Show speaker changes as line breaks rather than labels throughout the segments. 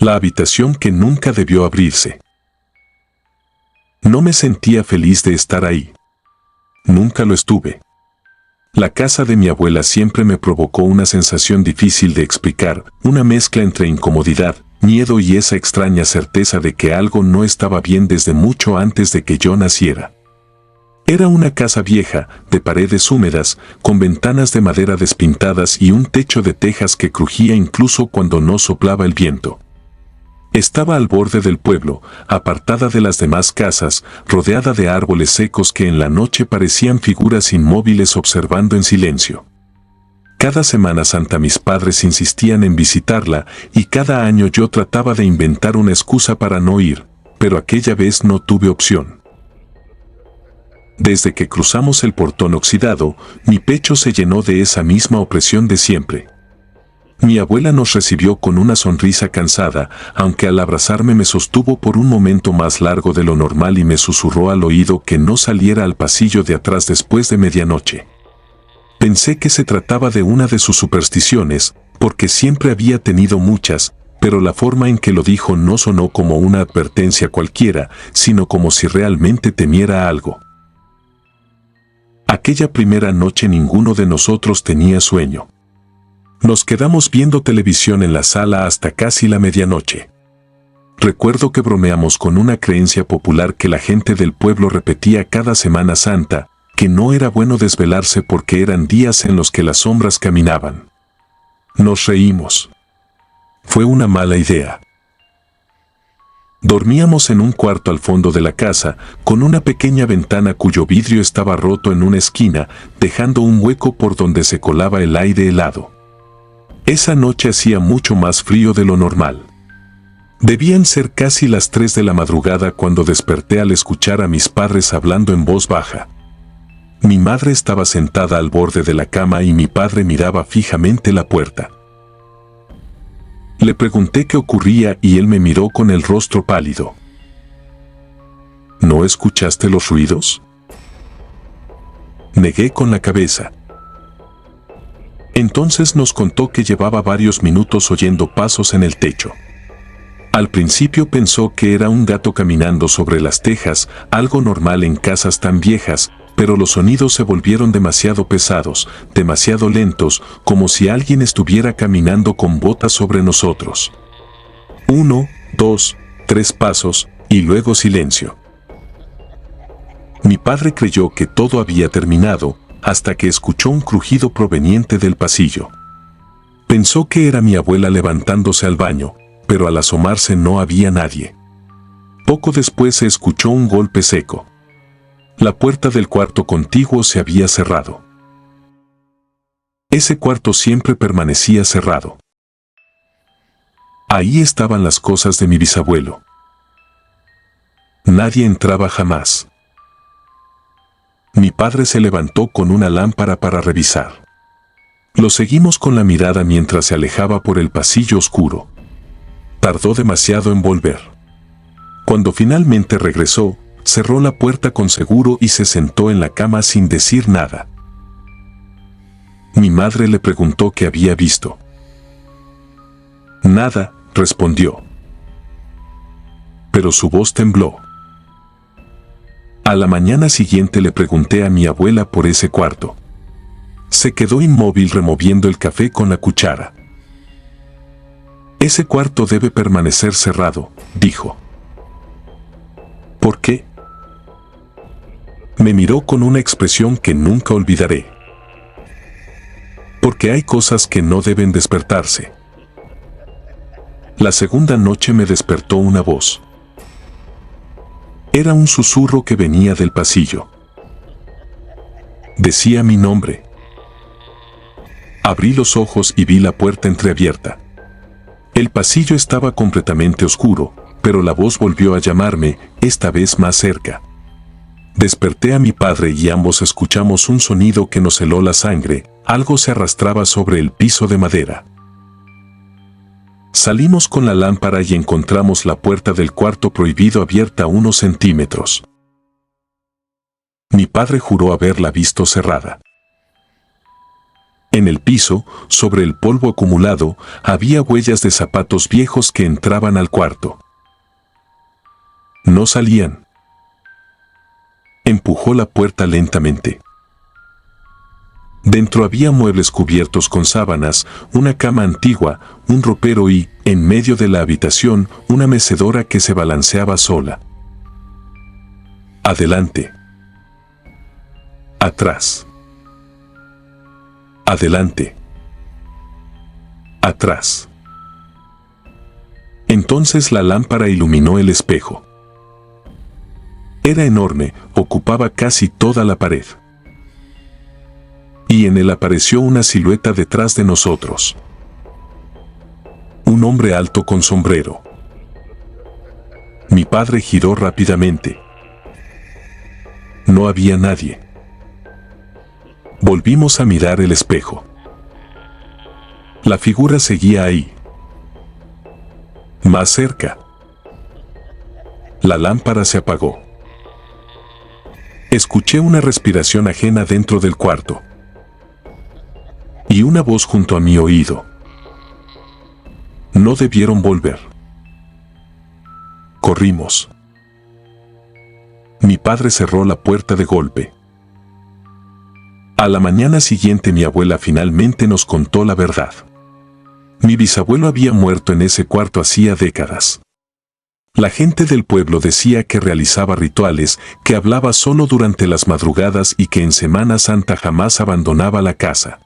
La habitación que nunca debió abrirse. No me sentía feliz de estar ahí. Nunca lo estuve. La casa de mi abuela siempre me provocó una sensación difícil de explicar, una mezcla entre incomodidad, miedo y esa extraña certeza de que algo no estaba bien desde mucho antes de que yo naciera. Era una casa vieja, de paredes húmedas, con ventanas de madera despintadas y un techo de tejas que crujía incluso cuando no soplaba el viento. Estaba al borde del pueblo, apartada de las demás casas, rodeada de árboles secos que en la noche parecían figuras inmóviles observando en silencio. Cada Semana Santa mis padres insistían en visitarla y cada año yo trataba de inventar una excusa para no ir, pero aquella vez no tuve opción. Desde que cruzamos el portón oxidado, mi pecho se llenó de esa misma opresión de siempre. Mi abuela nos recibió con una sonrisa cansada, aunque al abrazarme me sostuvo por un momento más largo de lo normal y me susurró al oído que no saliera al pasillo de atrás después de medianoche. Pensé que se trataba de una de sus supersticiones, porque siempre había tenido muchas, pero la forma en que lo dijo no sonó como una advertencia cualquiera, sino como si realmente temiera algo. Aquella primera noche ninguno de nosotros tenía sueño. Nos quedamos viendo televisión en la sala hasta casi la medianoche. Recuerdo que bromeamos con una creencia popular que la gente del pueblo repetía cada Semana Santa, que no era bueno desvelarse porque eran días en los que las sombras caminaban. Nos reímos. Fue una mala idea. Dormíamos en un cuarto al fondo de la casa, con una pequeña ventana cuyo vidrio estaba roto en una esquina, dejando un hueco por donde se colaba el aire helado. Esa noche hacía mucho más frío de lo normal. Debían ser casi las 3 de la madrugada cuando desperté al escuchar a mis padres hablando en voz baja. Mi madre estaba sentada al borde de la cama y mi padre miraba fijamente la puerta. Le pregunté qué ocurría y él me miró con el rostro pálido. ¿No escuchaste los ruidos? Negué con la cabeza. Entonces nos contó que llevaba varios minutos oyendo pasos en el techo. Al principio pensó que era un gato caminando sobre las tejas, algo normal en casas tan viejas, pero los sonidos se volvieron demasiado pesados, demasiado lentos, como si alguien estuviera caminando con botas sobre nosotros. 1, 2, 3 pasos, y luego silencio. Mi padre creyó que todo había terminado, hasta que escuchó un crujido proveniente del pasillo. Pensó que era mi abuela levantándose al baño, pero al asomarse no había nadie. Poco después se escuchó un golpe seco. La puerta del cuarto contiguo se había cerrado. Ese cuarto siempre permanecía cerrado. Ahí estaban las cosas de mi bisabuelo. Nadie entraba jamás. Mi padre se levantó con una lámpara para revisar. Lo seguimos con la mirada mientras se alejaba por el pasillo oscuro. Tardó demasiado en volver. Cuando finalmente regresó, cerró la puerta con seguro y se sentó en la cama sin decir nada. Mi madre le preguntó qué había visto. Nada, respondió. Pero su voz tembló. A la mañana siguiente le pregunté a mi abuela por ese cuarto. Se quedó inmóvil removiendo el café con la cuchara. Ese cuarto debe permanecer cerrado, dijo. ¿Por qué? Me miró con una expresión que nunca olvidaré. Porque hay cosas que no deben despertarse. La segunda noche me despertó una voz. Era un susurro que venía del pasillo. Decía mi nombre. Abrí los ojos y vi la puerta entreabierta. El pasillo estaba completamente oscuro, pero la voz volvió a llamarme, esta vez más cerca. Desperté a mi padre y ambos escuchamos un sonido que nos heló la sangre, algo se arrastraba sobre el piso de madera. Salimos con la lámpara y encontramos la puerta del cuarto prohibido abierta unos centímetros. Mi padre juró haberla visto cerrada. En el piso, sobre el polvo acumulado, había huellas de zapatos viejos que entraban al cuarto. No salían. Empujó la puerta lentamente. Dentro había muebles cubiertos con sábanas, una cama antigua, un ropero y, en medio de la habitación, una mecedora que se balanceaba sola. Adelante. Atrás. Adelante. Atrás. Entonces la lámpara iluminó el espejo. Era enorme, ocupaba casi toda la pared. Y en él apareció una silueta detrás de nosotros. Un hombre alto con sombrero. Mi padre giró rápidamente. No había nadie. Volvimos a mirar el espejo. La figura seguía ahí. Más cerca. La lámpara se apagó. Escuché una respiración ajena dentro del cuarto. Y una voz junto a mi oído. No debieron volver. Corrimos. Mi padre cerró la puerta de golpe. A la mañana siguiente mi abuela finalmente nos contó la verdad. Mi bisabuelo había muerto en ese cuarto hacía décadas. La gente del pueblo decía que realizaba rituales, que hablaba solo durante las madrugadas y que en Semana Santa jamás abandonaba la casa.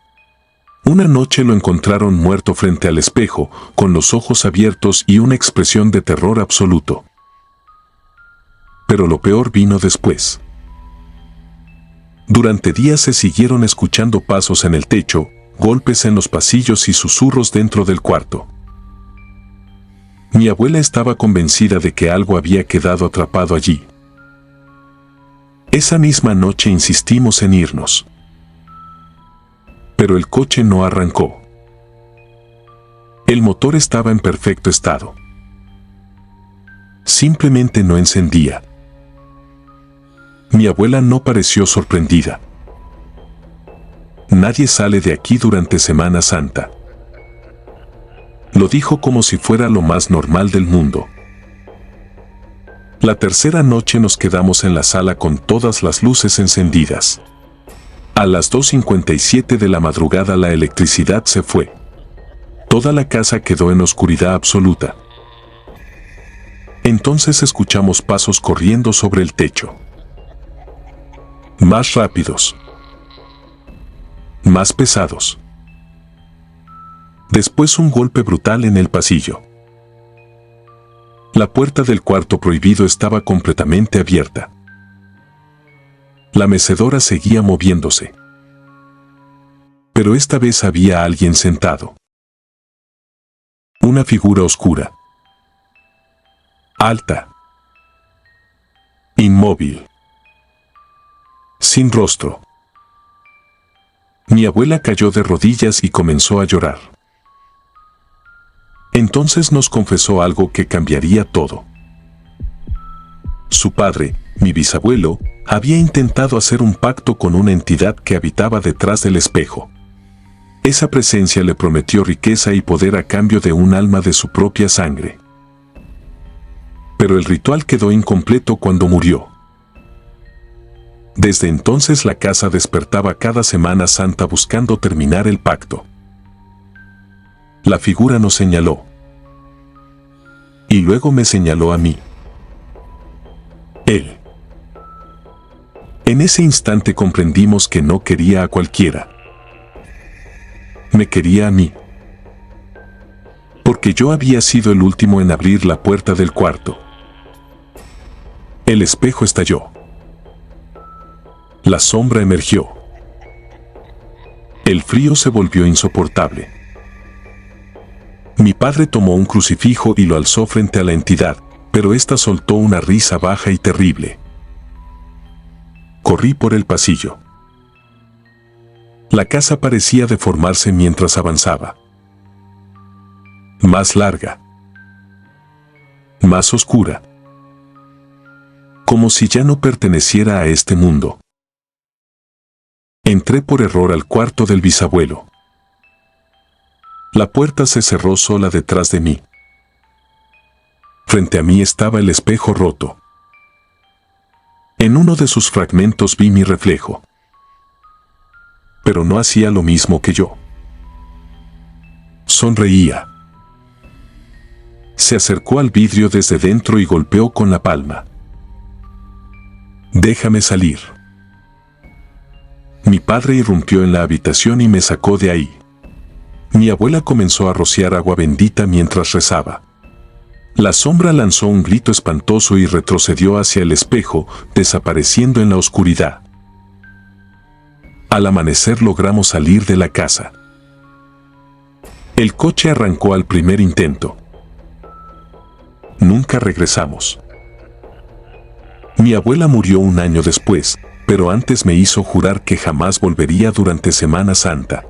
Una noche lo encontraron muerto frente al espejo, con los ojos abiertos y una expresión de terror absoluto. Pero lo peor vino después. Durante días se siguieron escuchando pasos en el techo, golpes en los pasillos y susurros dentro del cuarto. Mi abuela estaba convencida de que algo había quedado atrapado allí. Esa misma noche insistimos en irnos. Pero el coche no arrancó. El motor estaba en perfecto estado. Simplemente no encendía. Mi abuela no pareció sorprendida. Nadie sale de aquí durante Semana Santa. Lo dijo como si fuera lo más normal del mundo. La tercera noche nos quedamos en la sala con todas las luces encendidas. A las 2:57 de la madrugada la electricidad se fue. Toda la casa quedó en oscuridad absoluta. Entonces escuchamos pasos corriendo sobre el techo. Más rápidos. Más pesados. Después un golpe brutal en el pasillo. La puerta del cuarto prohibido estaba completamente abierta. La mecedora seguía moviéndose. Pero esta vez había alguien sentado. Una figura oscura. Alta. Inmóvil. Sin rostro. Mi abuela cayó de rodillas y comenzó a llorar. Entonces nos confesó algo que cambiaría todo. Su padre, mi bisabuelo, había intentado hacer un pacto con una entidad que habitaba detrás del espejo. Esa presencia le prometió riqueza y poder a cambio de un alma de su propia sangre. Pero el ritual quedó incompleto cuando murió. Desde entonces la casa despertaba cada Semana Santa buscando terminar el pacto. La figura nos señaló. Y luego me señaló a mí. Él. En ese instante comprendimos que no quería a cualquiera. Me quería a mí. Porque yo había sido el último en abrir la puerta del cuarto. El espejo estalló. La sombra emergió. El frío se volvió insoportable. Mi padre tomó un crucifijo y lo alzó frente a la entidad, pero ésta soltó una risa baja y terrible. Corrí por el pasillo. La casa parecía deformarse mientras avanzaba. Más larga. Más oscura. Como si ya no perteneciera a este mundo. Entré por error al cuarto del bisabuelo. La puerta se cerró sola detrás de mí. Frente a mí estaba el espejo roto. En uno de sus fragmentos vi mi reflejo. Pero no hacía lo mismo que yo. Sonreía. Se acercó al vidrio desde dentro y golpeó con la palma. «Déjame salir». Mi padre irrumpió en la habitación y me sacó de ahí. Mi abuela comenzó a rociar agua bendita mientras rezaba. La sombra lanzó un grito espantoso y retrocedió hacia el espejo, desapareciendo en la oscuridad. Al amanecer logramos salir de la casa. El coche arrancó al primer intento. Nunca regresamos. Mi abuela murió un año después, pero antes me hizo jurar que jamás volvería durante Semana Santa.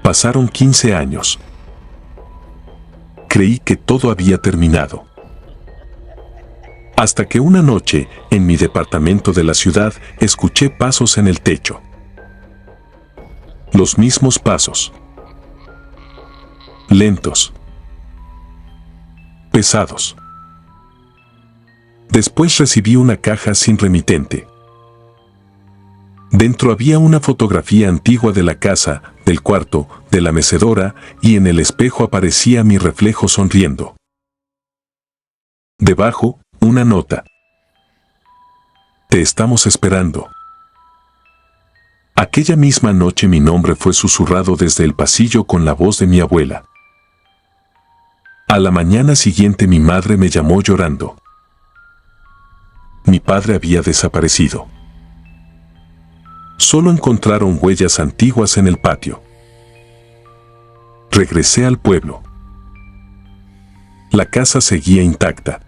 Pasaron 15 años. Creí que todo había terminado. Hasta que una noche, en mi departamento de la ciudad, escuché pasos en el techo. Los mismos pasos. Lentos. Pesados. Después recibí una caja sin remitente. Dentro había una fotografía antigua de la casa, del cuarto, de la mecedora, y en el espejo aparecía mi reflejo sonriendo. Debajo, una nota. Te estamos esperando. Aquella misma noche mi nombre fue susurrado desde el pasillo con la voz de mi abuela. A la mañana siguiente mi madre me llamó llorando. Mi padre había desaparecido. Solo encontraron huellas antiguas en el patio. Regresé al pueblo. La casa seguía intacta.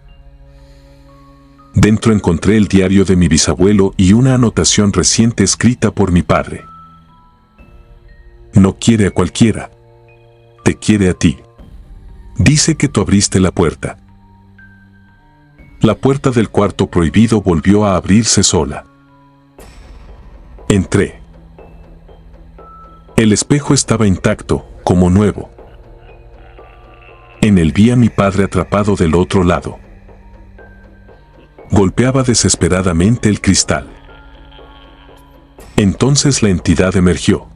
Dentro encontré el diario de mi bisabuelo y una anotación reciente escrita por mi padre. No quiere a cualquiera. Te quiere a ti. Dice que tú abriste la puerta. La puerta del cuarto prohibido volvió a abrirse sola. Entré. El espejo estaba intacto, como nuevo. En él vi a mi padre atrapado del otro lado. Golpeaba desesperadamente el cristal. Entonces la entidad emergió.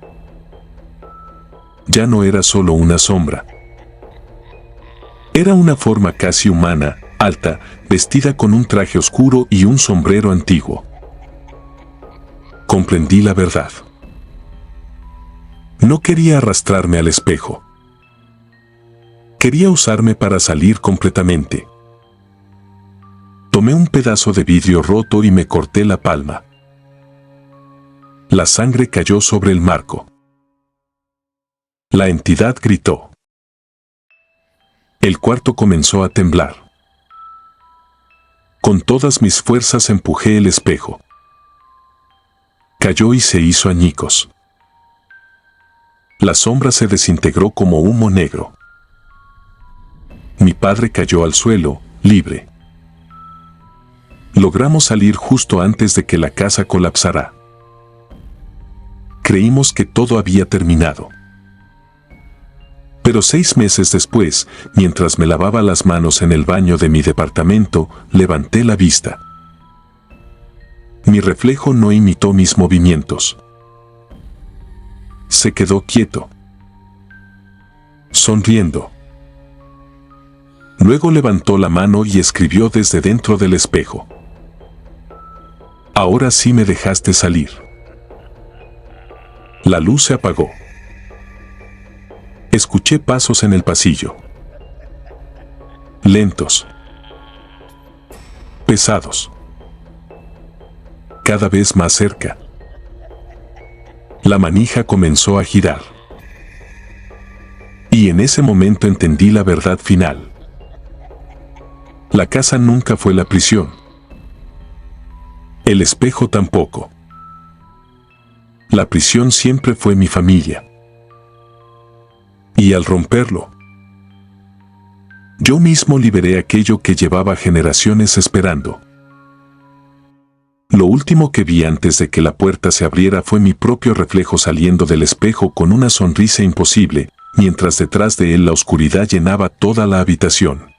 Ya no era solo una sombra. Era una forma casi humana, alta, vestida con un traje oscuro y un sombrero antiguo. Comprendí la verdad. No quería arrastrarme al espejo. Quería usarme para salir completamente. Tomé un pedazo de vidrio roto y me corté la palma. La sangre cayó sobre el marco. La entidad gritó. El cuarto comenzó a temblar. Con todas mis fuerzas empujé el espejo. Cayó y se hizo añicos. La sombra se desintegró como humo negro. Mi padre cayó al suelo, libre. Logramos salir justo antes de que la casa colapsara. Creímos que todo había terminado. Pero 6 meses después, mientras me lavaba las manos en el baño de mi departamento, levanté la vista. Mi reflejo no imitó mis movimientos. Se quedó quieto, sonriendo. Luego levantó la mano y escribió desde dentro del espejo. Ahora sí me dejaste salir. La luz se apagó. Escuché pasos en el pasillo. Lentos. Pesados. Cada vez más cerca. La manija comenzó a girar. Y en ese momento entendí la verdad final. La casa nunca fue la prisión. El espejo tampoco. La prisión siempre fue mi familia. Y al romperlo, yo mismo liberé aquello que llevaba generaciones esperando. Lo último que vi antes de que la puerta se abriera fue mi propio reflejo saliendo del espejo con una sonrisa imposible, mientras detrás de él la oscuridad llenaba toda la habitación.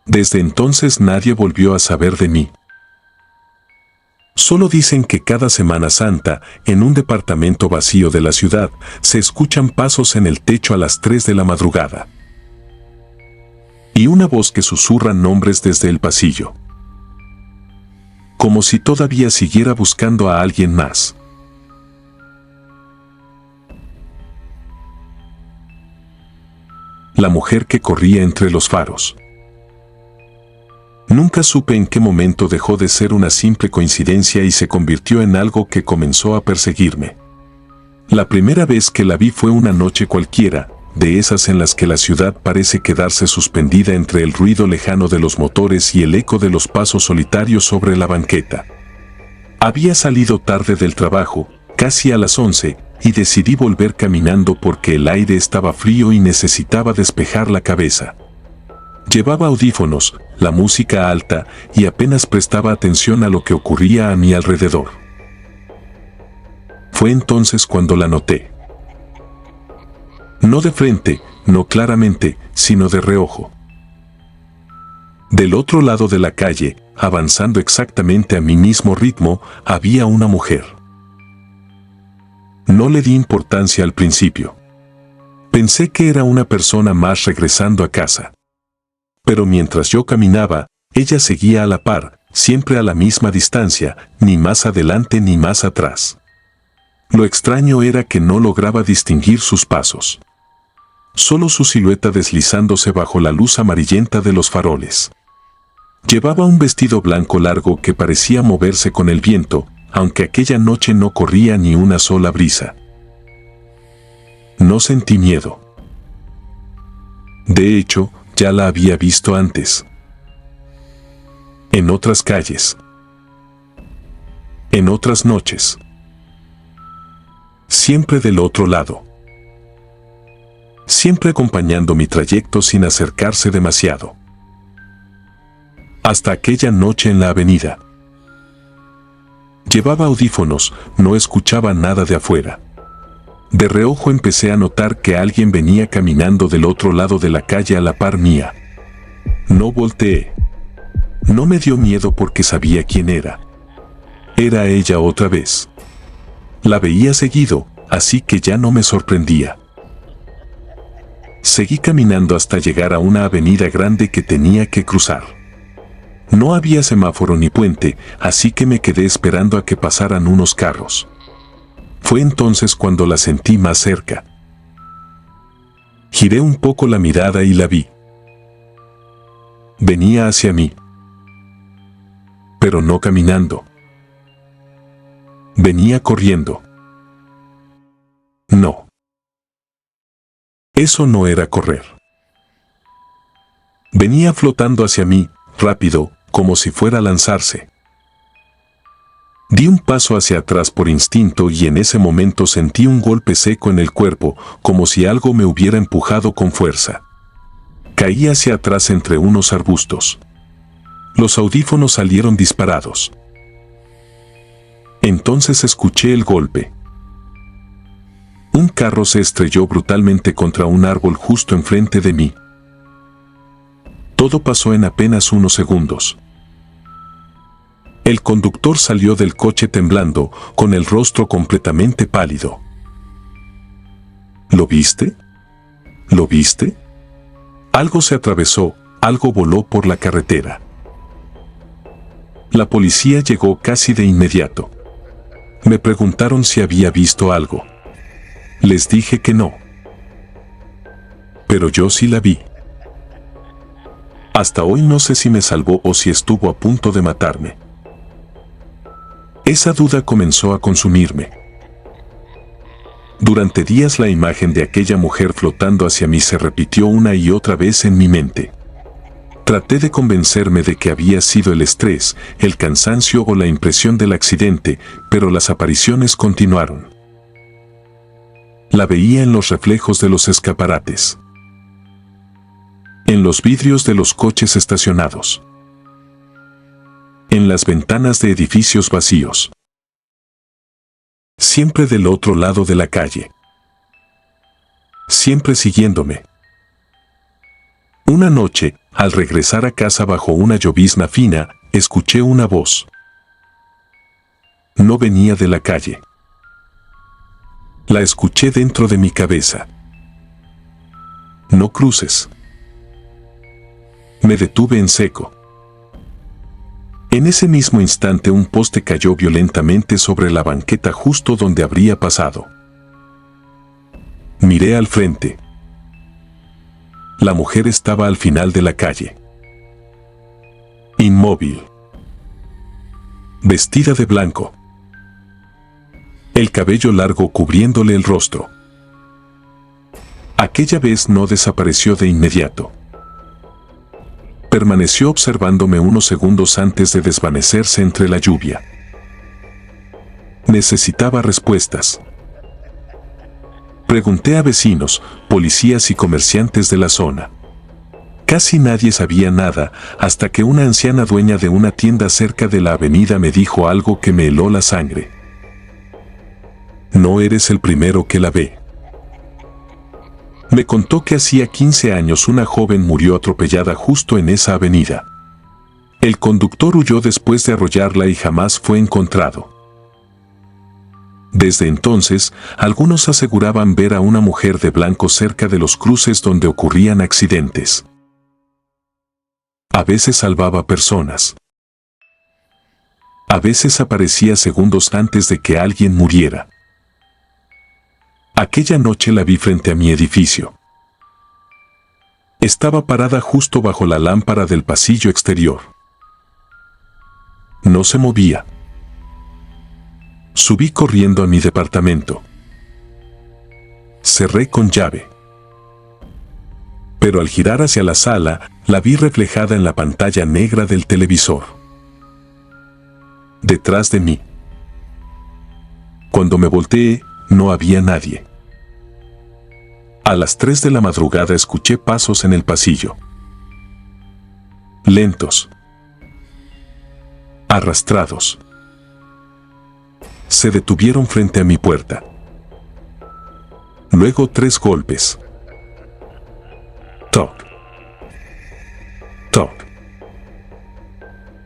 Desde entonces nadie volvió a saber de mí. Solo dicen que cada Semana Santa, en un departamento vacío de la ciudad, se escuchan pasos en el techo a las 3 de la madrugada. Y una voz que susurra nombres desde el pasillo. Como si todavía siguiera buscando a alguien más. La mujer que corría entre los faros. Nunca supe en qué momento dejó de ser una simple coincidencia y se convirtió en algo que comenzó a perseguirme. La primera vez que la vi fue una noche cualquiera, de esas en las que la ciudad parece quedarse suspendida entre el ruido lejano de los motores y el eco de los pasos solitarios sobre la banqueta. Había salido tarde del trabajo, casi a las 11, y decidí volver caminando porque el aire estaba frío y necesitaba despejar la cabeza. Llevaba audífonos, la música alta, y apenas prestaba atención a lo que ocurría a mi alrededor. Fue entonces cuando la noté. No de frente, no claramente, sino de reojo. Del otro lado de la calle, avanzando exactamente a mi mismo ritmo, había una mujer. No le di importancia al principio. Pensé que era una persona más regresando a casa. Pero mientras yo caminaba, ella seguía a la par, siempre a la misma distancia, ni más adelante ni más atrás. Lo extraño era que no lograba distinguir sus pasos. Solo su silueta deslizándose bajo la luz amarillenta de los faroles. Llevaba un vestido blanco largo que parecía moverse con el viento, aunque aquella noche no corría ni una sola brisa. No sentí miedo. De hecho, ya la había visto antes. En otras calles. En otras noches. Siempre del otro lado. Siempre acompañando mi trayecto sin acercarse demasiado. Hasta aquella noche en la avenida. Llevaba audífonos, no escuchaba nada de afuera. De reojo empecé a notar que alguien venía caminando del otro lado de la calle a la par mía. No volteé. No me dio miedo porque sabía quién era. Era ella otra vez. La veía seguido, así que ya no me sorprendía. Seguí caminando hasta llegar a una avenida grande que tenía que cruzar. No había semáforo ni puente, así que me quedé esperando a que pasaran unos carros. Fue entonces cuando la sentí más cerca. Giré un poco la mirada y la vi. Venía hacia mí. Pero no caminando. Venía corriendo. No. Eso no era correr. Venía flotando hacia mí, rápido, como si fuera a lanzarse. Di un paso hacia atrás por instinto y en ese momento sentí un golpe seco en el cuerpo, como si algo me hubiera empujado con fuerza. Caí hacia atrás entre unos arbustos. Los audífonos salieron disparados. Entonces escuché el golpe. Un carro se estrelló brutalmente contra un árbol justo enfrente de mí. Todo pasó en apenas unos segundos. El conductor salió del coche temblando, con el rostro completamente pálido. ¿Lo viste? ¿Lo viste? Algo se atravesó, algo voló por la carretera. La policía llegó casi de inmediato. Me preguntaron si había visto algo. Les dije que no. Pero yo sí la vi. Hasta hoy no sé si me salvó o si estuvo a punto de matarme. Esa duda comenzó a consumirme. Durante días la imagen de aquella mujer flotando hacia mí se repitió una y otra vez en mi mente. Traté de convencerme de que había sido el estrés, el cansancio o la impresión del accidente, pero las apariciones continuaron. La veía en los reflejos de los escaparates. En los vidrios de los coches estacionados. en las ventanas de edificios vacíos. Siempre del otro lado de la calle. Siempre siguiéndome. Una noche, al regresar a casa bajo una llovizna fina, escuché una voz. No venía de la calle. La escuché dentro de mi cabeza. No cruces. Me detuve en seco. En ese mismo instante un poste cayó violentamente sobre la banqueta justo donde habría pasado. Miré al frente. La mujer estaba al final de la calle. Inmóvil. Vestida de blanco. El cabello largo cubriéndole el rostro. Aquella vez no desapareció de inmediato. Permaneció observándome unos segundos antes de desvanecerse entre la lluvia. Necesitaba respuestas. Pregunté a vecinos, policías y comerciantes de la zona. Casi nadie sabía nada, hasta que una anciana dueña de una tienda cerca de la avenida me dijo algo que me heló la sangre. No eres el primero que la ve. Me contó que hacía 15 años una joven murió atropellada justo en esa avenida. El conductor huyó después de arrollarla y jamás fue encontrado. Desde entonces, algunos aseguraban ver a una mujer de blanco cerca de los cruces donde ocurrían accidentes. A veces salvaba personas. A veces aparecía segundos antes de que alguien muriera. Aquella noche la vi frente a mi edificio. Estaba parada justo bajo la lámpara del pasillo exterior. No se movía. Subí corriendo a mi departamento. Cerré con llave. Pero al girar hacia la sala, la vi reflejada en la pantalla negra del televisor. Detrás de mí. Cuando me volteé, no había nadie. A las 3 de la madrugada escuché pasos en el pasillo. Lentos. Arrastrados. Se detuvieron frente a mi puerta. Luego 3 golpes. Toc. Toc.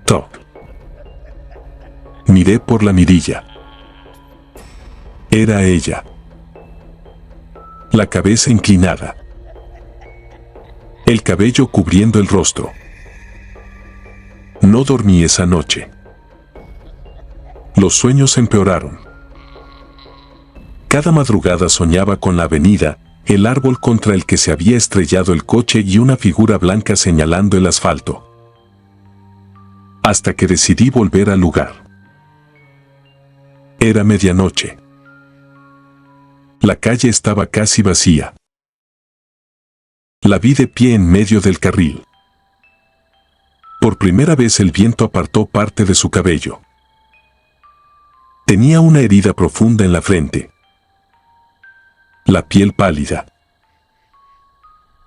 Toc. Miré por la mirilla. Era ella. La cabeza inclinada. El cabello cubriendo el rostro. No dormí esa noche. Los sueños empeoraron. Cada madrugada soñaba con la avenida, el árbol contra el que se había estrellado el coche y una figura blanca señalando el asfalto. Hasta que decidí volver al lugar. Era medianoche. La calle estaba casi vacía. La vi de pie en medio del carril. Por primera vez el viento apartó parte de su cabello. Tenía una herida profunda en la frente. La piel pálida.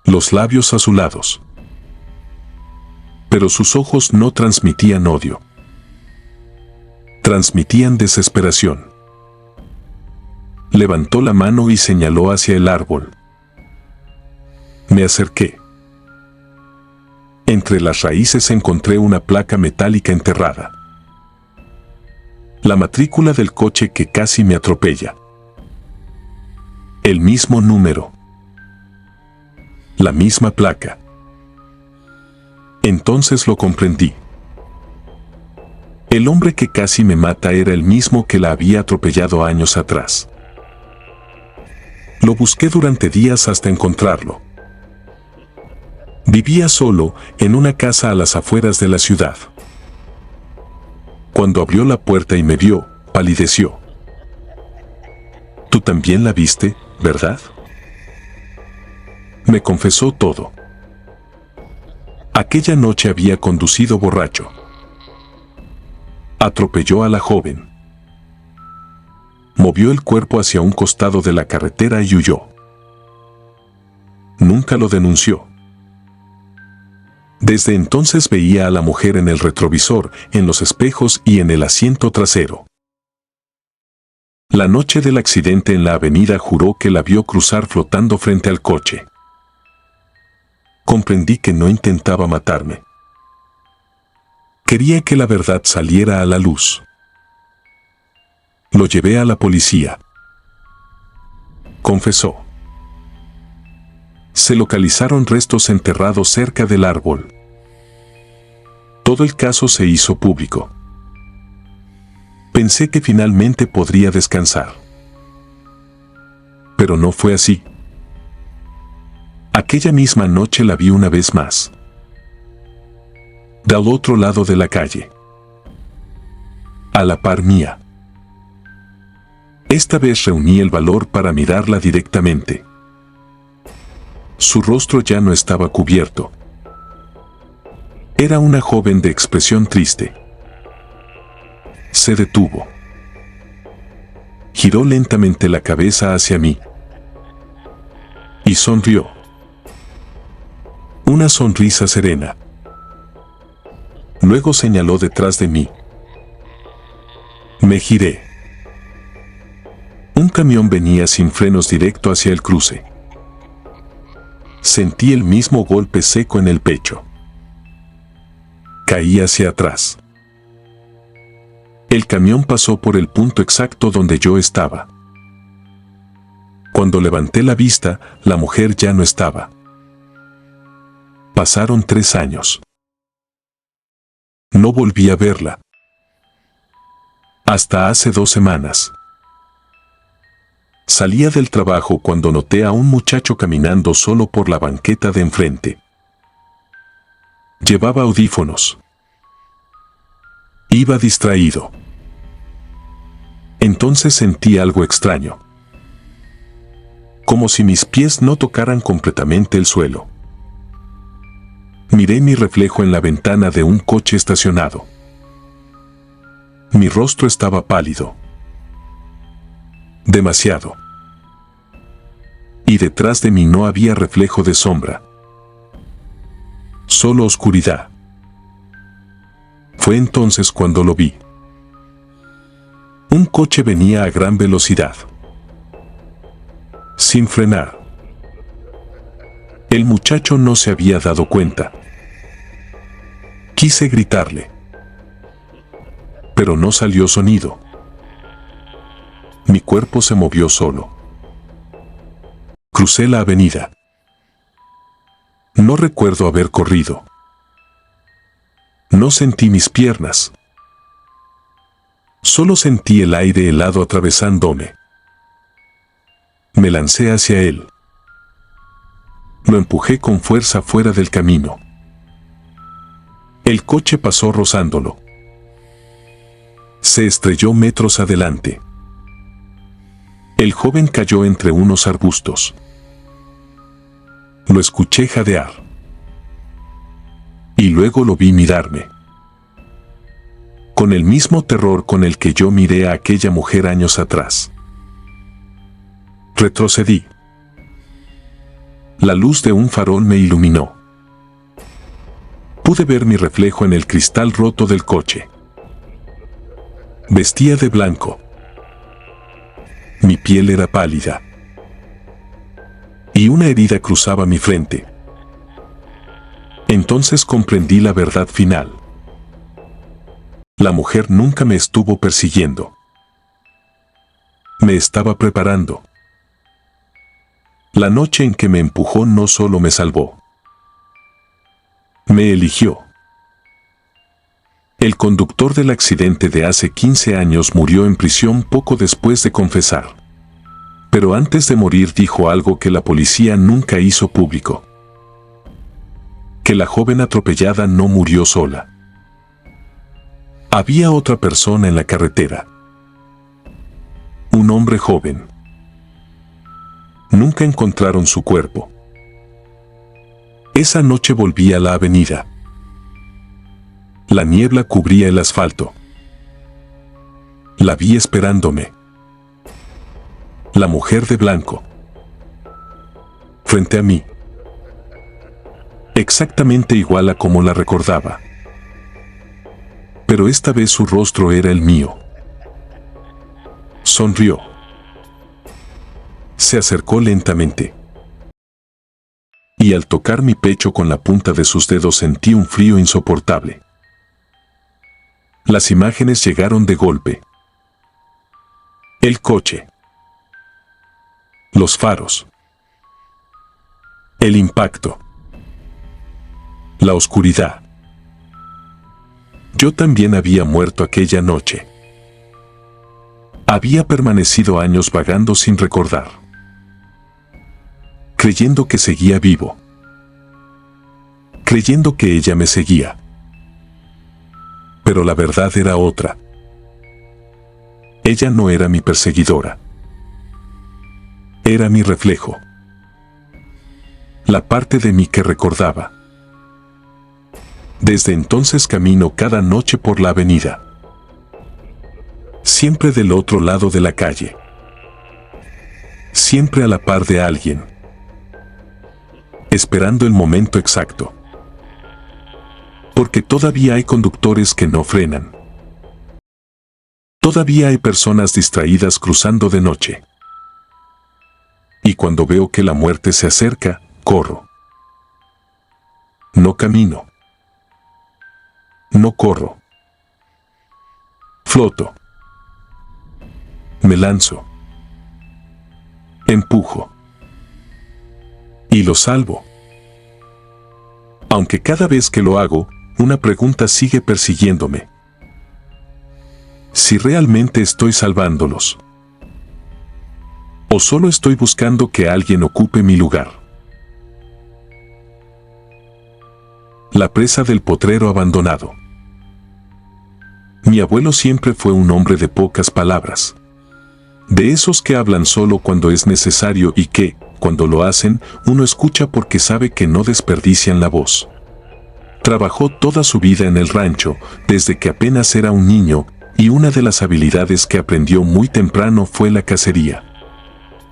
Los labios azulados. Pero sus ojos no transmitían odio. Transmitían desesperación. Levantó la mano y señaló hacia el árbol. Me acerqué. Entre las raíces encontré una placa metálica enterrada. La matrícula del coche que casi me atropella. El mismo número. La misma placa. Entonces lo comprendí. El hombre que casi me mata era el mismo que la había atropellado años atrás. Lo busqué durante días hasta encontrarlo. Vivía solo, en una casa a las afueras de la ciudad. Cuando abrió la puerta y me vio, palideció. Tú también la viste, ¿verdad? Me confesó todo. Aquella noche había conducido borracho. Atropelló a la joven. Movió el cuerpo hacia un costado de la carretera y huyó. Nunca lo denunció. Desde entonces veía a la mujer en el retrovisor, en los espejos y en el asiento trasero. La noche del accidente en la avenida juró que la vio cruzar flotando frente al coche. Comprendí que no intentaba matarme. Quería que la verdad saliera a la luz. Lo llevé a la policía. Confesó. Se localizaron restos enterrados cerca del árbol. Todo el caso se hizo público. Pensé que finalmente podría descansar. Pero no fue así. Aquella misma noche la vi una vez más. Del otro lado de la calle. A la par mía. Esta vez reuní el valor para mirarla directamente. Su rostro ya no estaba cubierto. Era una joven de expresión triste. Se detuvo. Giró lentamente la cabeza hacia mí. Y sonrió. Una sonrisa serena. Luego señaló detrás de mí. Me giré. Un camión venía sin frenos directo hacia el cruce. Sentí el mismo golpe seco en el pecho. Caí hacia atrás. El camión pasó por el punto exacto donde yo estaba. Cuando levanté la vista, la mujer ya no estaba. Pasaron 3 años. No volví a verla. Hasta hace 2 semanas. Salía del trabajo cuando noté a un muchacho caminando solo por la banqueta de enfrente. Llevaba audífonos. Iba distraído. Entonces sentí algo extraño. Como si mis pies no tocaran completamente el suelo. Miré mi reflejo en la ventana de un coche estacionado. Mi rostro estaba pálido. Demasiado. Y detrás de mí no había reflejo de sombra. Solo oscuridad. Fue entonces cuando lo vi. Un coche venía a gran velocidad. Sin frenar. El muchacho no se había dado cuenta. Quise gritarle. Pero no salió sonido. Mi cuerpo se movió solo. Crucé la avenida. No recuerdo haber corrido. No sentí mis piernas. Solo sentí el aire helado atravesándome. Me lancé hacia él. Lo empujé con fuerza fuera del camino. El coche pasó rozándolo. Se estrelló metros adelante. El joven cayó entre unos arbustos. Lo escuché jadear. Y luego lo vi mirarme. Con el mismo terror con el que yo miré a aquella mujer años atrás. Retrocedí. La luz de un farol me iluminó. Pude ver mi reflejo en el cristal roto del coche. Vestía de blanco. Mi piel era pálida. Y una herida cruzaba mi frente. Entonces comprendí la verdad final. La mujer nunca me estuvo persiguiendo. Me estaba preparando. La noche en que me empujó no solo me salvó. Me eligió. El conductor del accidente de hace 15 años murió en prisión poco después de confesar. Pero antes de morir dijo algo que la policía nunca hizo público. Que la joven atropellada no murió sola. Había otra persona en la carretera. Un hombre joven. Nunca encontraron su cuerpo. Esa noche volví a la avenida. La niebla cubría el asfalto. La vi esperándome. La mujer de blanco. Frente a mí. exactamente igual a como la recordaba. Pero esta vez su rostro era el mío. Sonrió. Se acercó lentamente. Y al tocar mi pecho con la punta de sus dedos sentí un frío insoportable. Las imágenes llegaron de golpe. El coche. Los faros. El impacto. La oscuridad. Yo también había muerto aquella noche. Había permanecido años vagando sin recordar, creyendo que seguía vivo, creyendo que ella me seguía. Pero la verdad era otra. Ella no era mi perseguidora. Era mi reflejo. La parte de mí que recordaba. Desde entonces camino cada noche por la avenida. Siempre del otro lado de la calle. Siempre a la par de alguien. Esperando el momento exacto. Porque todavía hay conductores que no frenan. Todavía hay personas distraídas cruzando de noche. Y cuando veo que la muerte se acerca, corro. No camino. No corro. Floto. Me lanzo. Empujo. Y lo salvo. Aunque cada vez que lo hago, una pregunta sigue persiguiéndome. Si realmente estoy salvándolos. O solo estoy buscando que alguien ocupe mi lugar. La presa del potrero abandonado. Mi abuelo siempre fue un hombre de pocas palabras. De esos que hablan solo cuando es necesario y que, cuando lo hacen, uno escucha porque sabe que no desperdician la voz. Trabajó toda su vida en el rancho, desde que apenas era un niño, y una de las habilidades que aprendió muy temprano fue la cacería.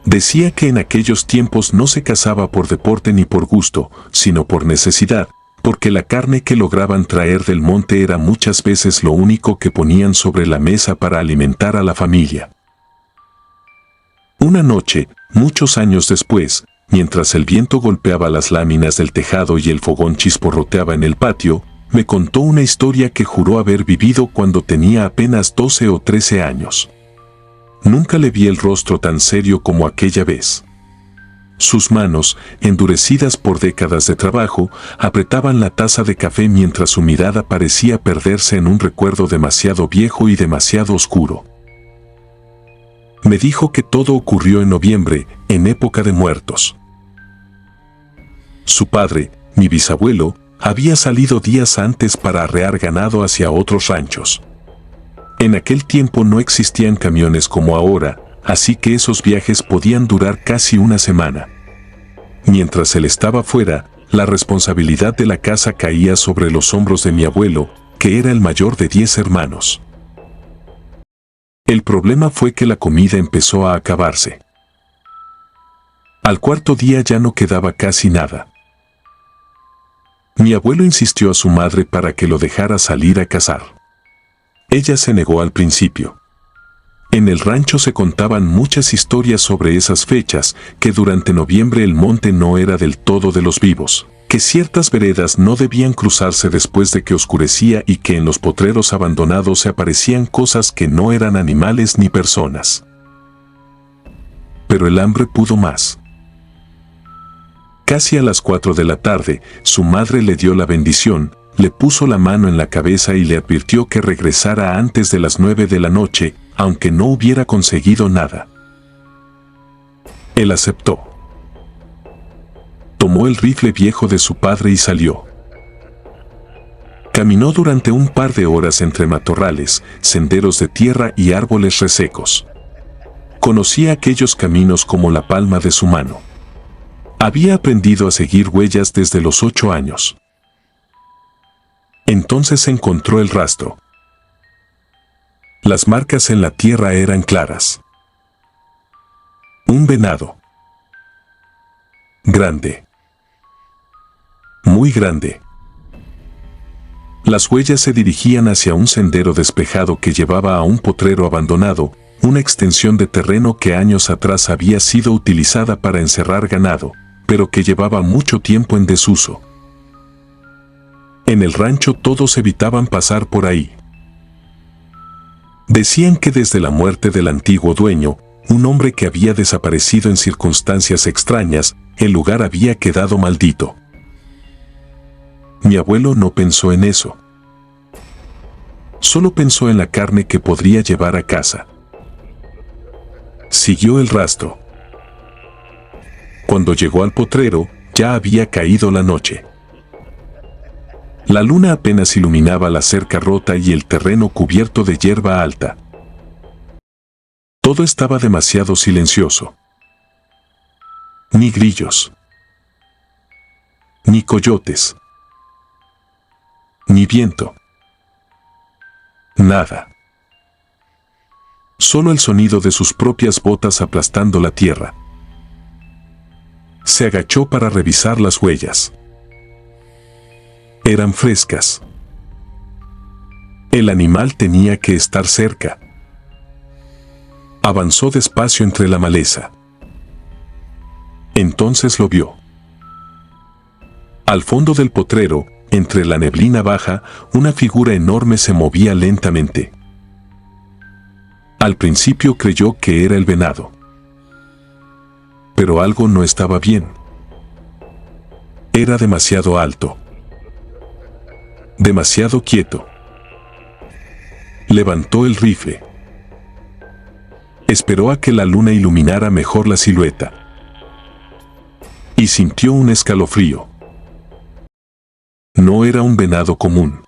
Decía que en aquellos tiempos no se cazaba por deporte ni por gusto, sino por necesidad, porque la carne que lograban traer del monte era muchas veces lo único que ponían sobre la mesa para alimentar a la familia. Una noche, muchos años después, mientras el viento golpeaba las láminas del tejado y el fogón chisporroteaba en el patio, me contó una historia que juró haber vivido cuando tenía apenas 12 o 13 años. Nunca le vi el rostro tan serio como aquella vez. Sus manos, endurecidas por décadas de trabajo, apretaban la taza de café mientras su mirada parecía perderse en un recuerdo demasiado viejo y demasiado oscuro. Me dijo que todo ocurrió en noviembre, en época de muertos. Su padre, mi bisabuelo, había salido días antes para arrear ganado hacia otros ranchos. En aquel tiempo no existían camiones como ahora, así que esos viajes podían durar casi una semana. Mientras él estaba fuera, la responsabilidad de la casa caía sobre los hombros de mi abuelo, que era el mayor de 10 hermanos. El problema fue que la comida empezó a acabarse. Al cuarto día ya no quedaba casi nada. Mi abuelo insistió a su madre para que lo dejara salir a cazar. Ella se negó al principio. En el rancho se contaban muchas historias sobre esas fechas, que durante noviembre el monte no era del todo de los vivos, que ciertas veredas no debían cruzarse después de que oscurecía y que en los potreros abandonados se aparecían cosas que no eran animales ni personas. Pero el hambre pudo más. Casi a las 4 de la tarde, su madre le dio la bendición, le puso la mano en la cabeza y le advirtió que regresara antes de las 9 de la noche, aunque no hubiera conseguido nada. Él aceptó. Tomó el rifle viejo de su padre y salió. Caminó durante un par de horas entre matorrales, senderos de tierra y árboles resecos. Conocía aquellos caminos como la palma de su mano. Había aprendido a seguir huellas desde los 8 años. Entonces encontró el rastro. Las marcas en la tierra eran claras. Un venado. Grande. muy grande. Las huellas se dirigían hacia un sendero despejado que llevaba a un potrero abandonado, una extensión de terreno que años atrás había sido utilizada para encerrar ganado, pero que llevaba mucho tiempo en desuso. En el rancho todos evitaban pasar por ahí. Decían que desde la muerte del antiguo dueño, un hombre que había desaparecido en circunstancias extrañas, el lugar había quedado maldito. Mi abuelo no pensó en eso. Solo pensó en la carne que podría llevar a casa. Siguió el rastro. Cuando llegó al potrero, ya había caído la noche. La luna apenas iluminaba la cerca rota y el terreno cubierto de hierba alta. Todo estaba demasiado silencioso. Ni grillos. Ni coyotes. Ni viento. Nada. Solo el sonido de sus propias botas aplastando la tierra. Se agachó para revisar las huellas. Eran frescas. El animal tenía que estar cerca. Avanzó despacio entre la maleza. Entonces lo vio. Al fondo del potrero, entre la neblina baja, una figura enorme se movía lentamente. Al principio creyó que era el venado. Pero algo no estaba bien. Era demasiado alto. Demasiado quieto. Levantó el rifle. Esperó a que la luna iluminara mejor la silueta. Y sintió un escalofrío. No era un venado común.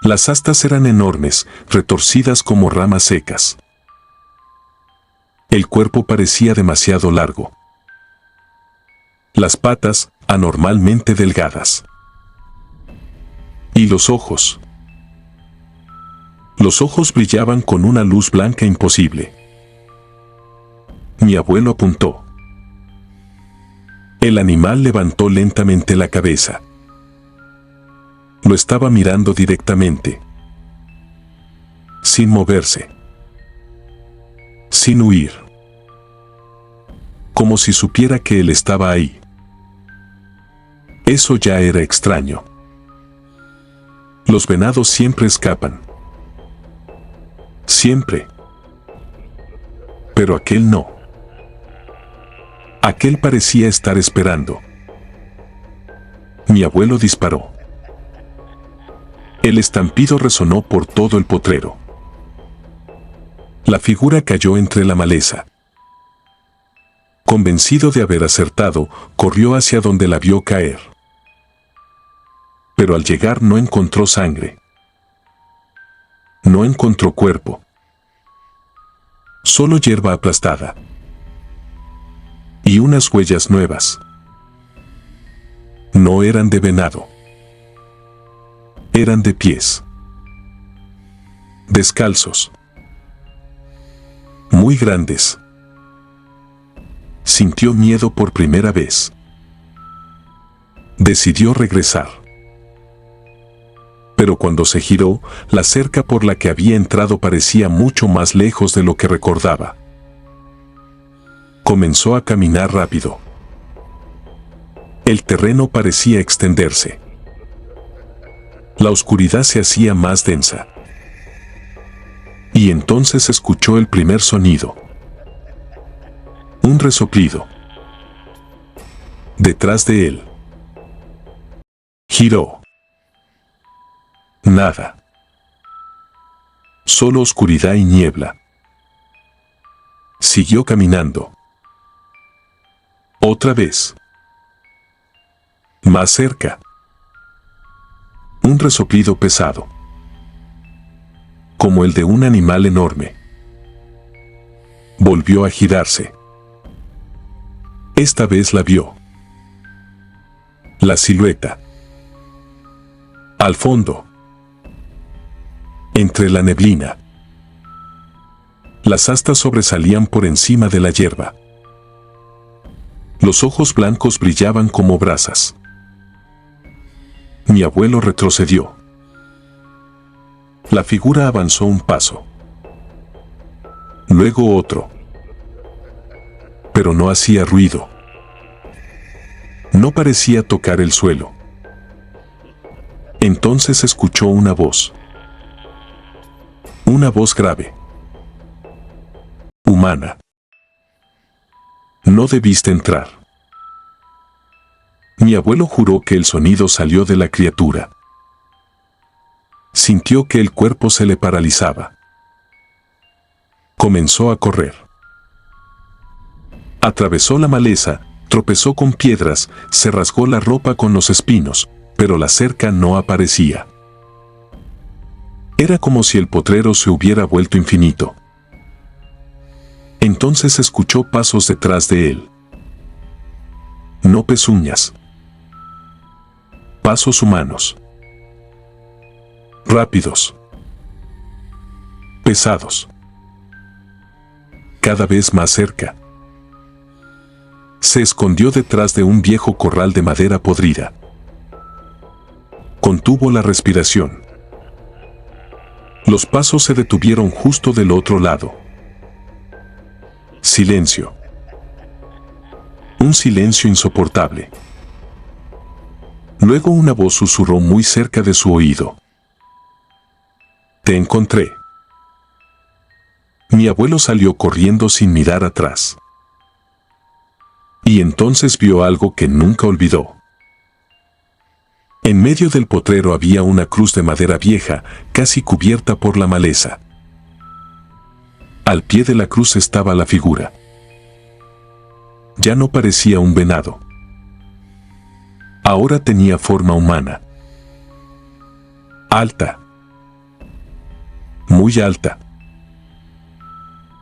Las astas eran enormes, retorcidas como ramas secas. El cuerpo parecía demasiado largo. Las patas, anormalmente delgadas. Y los ojos. Los ojos brillaban con una luz blanca imposible. Mi abuelo apuntó. El animal levantó lentamente la cabeza. Lo estaba mirando directamente. Sin moverse. Sin huir. Como si supiera que él estaba ahí. Eso ya era extraño. Los venados siempre escapan. Siempre. Pero aquel no. Aquel parecía estar esperando. Mi abuelo disparó. El estampido resonó por todo el potrero. La figura cayó entre la maleza. Convencido de haber acertado, corrió hacia donde la vio caer. Pero al llegar no encontró sangre. No encontró cuerpo. Solo hierba aplastada. Y unas huellas nuevas. No eran de venado. Eran de pies. Descalzos. Muy grandes. Sintió miedo por primera vez. Decidió regresar. Pero cuando se giró, la cerca por la que había entrado parecía mucho más lejos de lo que recordaba. Comenzó a caminar rápido. El terreno parecía extenderse. La oscuridad se hacía más densa. Y entonces escuchó el primer sonido. Un resoplido. Detrás de él. Giró. Nada. Solo oscuridad y niebla. Siguió caminando. Otra vez. Más cerca. Un resoplido pesado. Como el de un animal enorme. Volvió a girarse. Esta vez la vio. La silueta. Al fondo. Entre la neblina. Las astas sobresalían por encima de la hierba. Los ojos blancos brillaban como brasas. Mi abuelo retrocedió. La figura avanzó un paso. Luego otro. Pero no hacía ruido. No parecía tocar el suelo. Entonces escuchó una voz. Una voz grave. Humana. No debiste entrar. Mi abuelo juró que el sonido salió de la criatura. Sintió que el cuerpo se le paralizaba. Comenzó a correr. Atravesó la maleza, tropezó con piedras, se rasgó la ropa con los espinos, pero la cerca no aparecía. Era como si el potrero se hubiera vuelto infinito. Entonces escuchó pasos detrás de él. No pezuñas. Pasos humanos. Rápidos. Pesados. Cada vez más cerca. Se escondió detrás de un viejo corral de madera podrida. Contuvo la respiración. Los pasos se detuvieron justo del otro lado. Silencio. Un silencio insoportable. Luego una voz susurró muy cerca de su oído. Te encontré. Mi abuelo salió corriendo sin mirar atrás. Y entonces vio algo que nunca olvidó. En medio del potrero había una cruz de madera vieja, casi cubierta por la maleza. Al pie de la cruz estaba la figura. Ya no parecía un venado. Ahora tenía forma humana. Alta. Muy alta.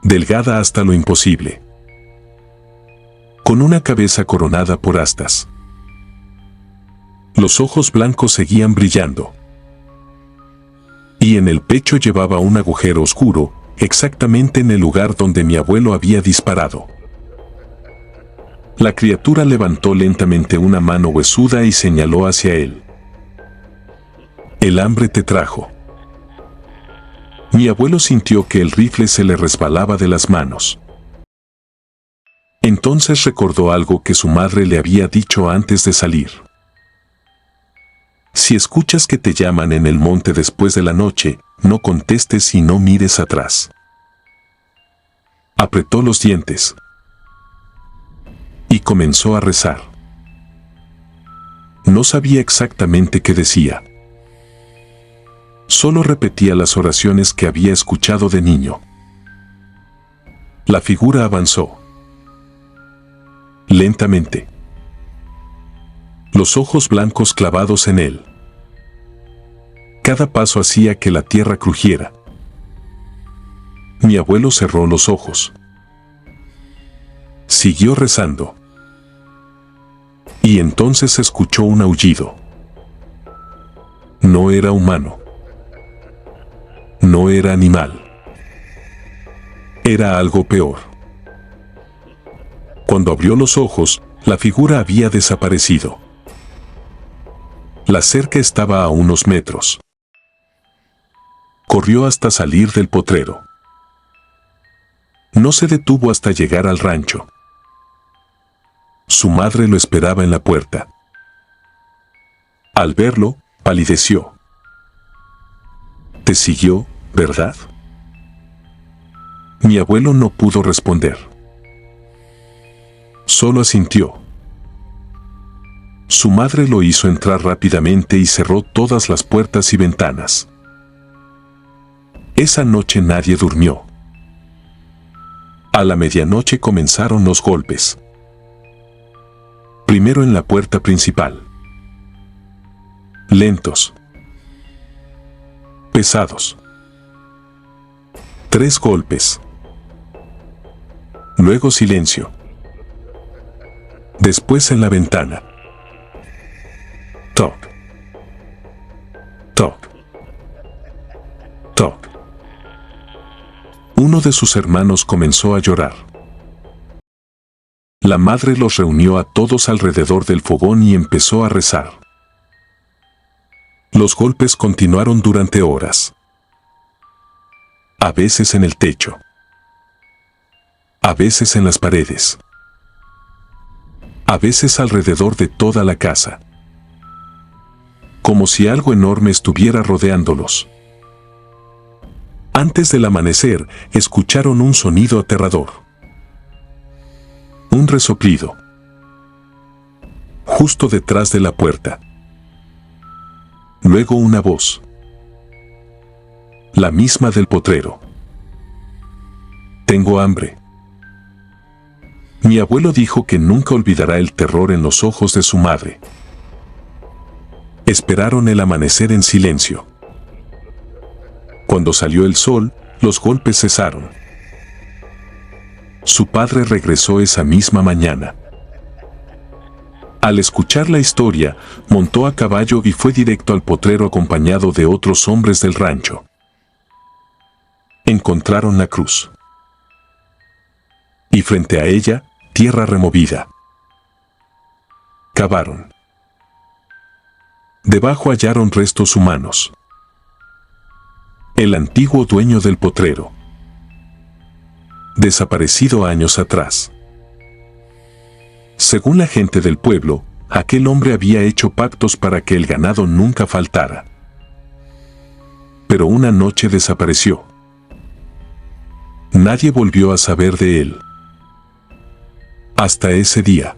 Delgada hasta lo imposible. Con una cabeza coronada por astas. Los ojos blancos seguían brillando. Y en el pecho llevaba un agujero oscuro, exactamente en el lugar donde mi abuelo había disparado. La criatura levantó lentamente una mano huesuda y señaló hacia él. El hambre te trajo. Mi abuelo sintió que el rifle se le resbalaba de las manos. Entonces recordó algo que su madre le había dicho antes de salir. Si escuchas que te llaman en el monte después de la noche, no contestes y no mires atrás. Apretó los dientes. Y comenzó a rezar. No sabía exactamente qué decía. Solo repetía las oraciones que había escuchado de niño. La figura avanzó. Lentamente. Los ojos blancos clavados en él. Cada paso hacía que la tierra crujiera. Mi abuelo cerró los ojos. Siguió rezando. Y entonces escuchó un aullido. No era humano. No era animal. Era algo peor. Cuando abrió los ojos, la figura había desaparecido. La cerca estaba a unos metros. Corrió hasta salir del potrero. No se detuvo hasta llegar al rancho. Su madre lo esperaba en la puerta. Al verlo, palideció. Te siguió, ¿verdad? Mi abuelo no pudo responder. Solo asintió. Su madre lo hizo entrar rápidamente y cerró todas las puertas y ventanas. Esa noche nadie durmió. A la medianoche comenzaron los golpes. Primero en la puerta principal. Lentos. Pesados. 3 golpes. Luego silencio. Después en la ventana. Toc. Toc. Toc. Uno de sus hermanos comenzó a llorar. La madre los reunió a todos alrededor del fogón y empezó a rezar. Los golpes continuaron durante horas. A veces en el techo. A veces en las paredes. A veces alrededor de toda la casa. Como si algo enorme estuviera rodeándolos. Antes del amanecer, escucharon un sonido aterrador. Un resoplido. Justo detrás de la puerta. Luego una voz. La misma del potrero. Tengo hambre. Mi abuelo dijo que nunca olvidará el terror en los ojos de su madre. Esperaron el amanecer en silencio. Cuando salió el sol, los golpes cesaron. Su padre regresó esa misma mañana. Al escuchar la historia, montó a caballo y fue directo al potrero acompañado de otros hombres del rancho. Encontraron la cruz. Y frente a ella, tierra removida. Cavaron. Debajo hallaron restos humanos. El antiguo dueño del potrero. Desaparecido años atrás. Según la gente del pueblo, aquel hombre había hecho pactos para que el ganado nunca faltara. Pero una noche desapareció. Nadie volvió a saber de él. Hasta ese día.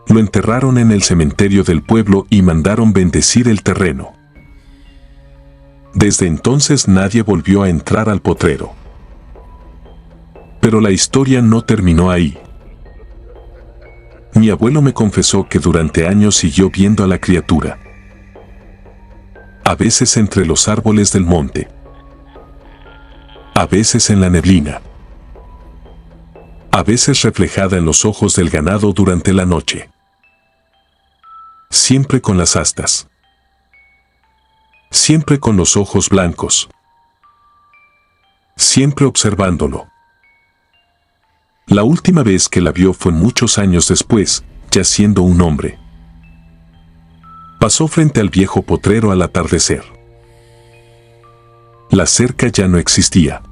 Lo enterraron en el cementerio del pueblo y mandaron bendecir el terreno. Desde entonces nadie volvió a entrar al potrero. Pero la historia no terminó ahí. Mi abuelo me confesó que durante años siguió viendo a la criatura. A veces entre los árboles del monte. A veces en la neblina. A veces reflejada en los ojos del ganado durante la noche. Siempre con las astas. Siempre con los ojos blancos. Siempre observándolo. La última vez que la vio fue muchos años después, ya siendo un hombre. Pasó frente al viejo potrero al atardecer. La cerca ya no existía.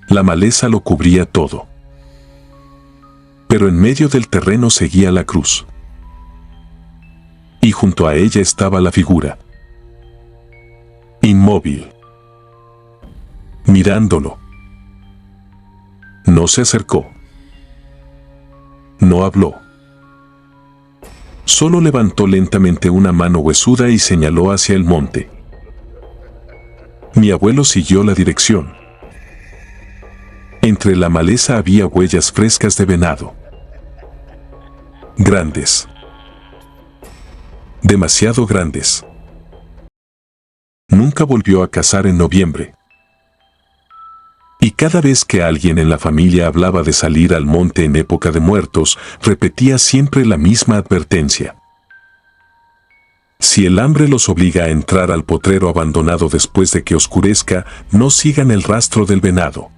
La maleza lo cubría todo. Pero en medio del terreno seguía la cruz. Y junto a ella estaba la figura. Inmóvil. Mirándolo. No se acercó. No habló. Solo levantó lentamente una mano huesuda y señaló hacia el monte. Mi abuelo siguió la dirección. Entre la maleza había huellas frescas de venado. Grandes. Demasiado grandes. Nunca volvió a cazar en noviembre. Y cada vez que alguien en la familia hablaba de salir al monte en época de muertos, repetía siempre la misma advertencia. Si el hambre los obliga a entrar al potrero abandonado después de que oscurezca, no sigan el rastro del venado.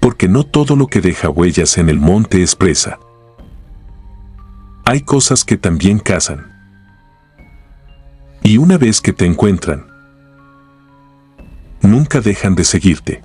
Porque no todo lo que deja huellas en el monte es presa. Hay cosas que también cazan. Y una vez que te encuentran, nunca dejan de seguirte.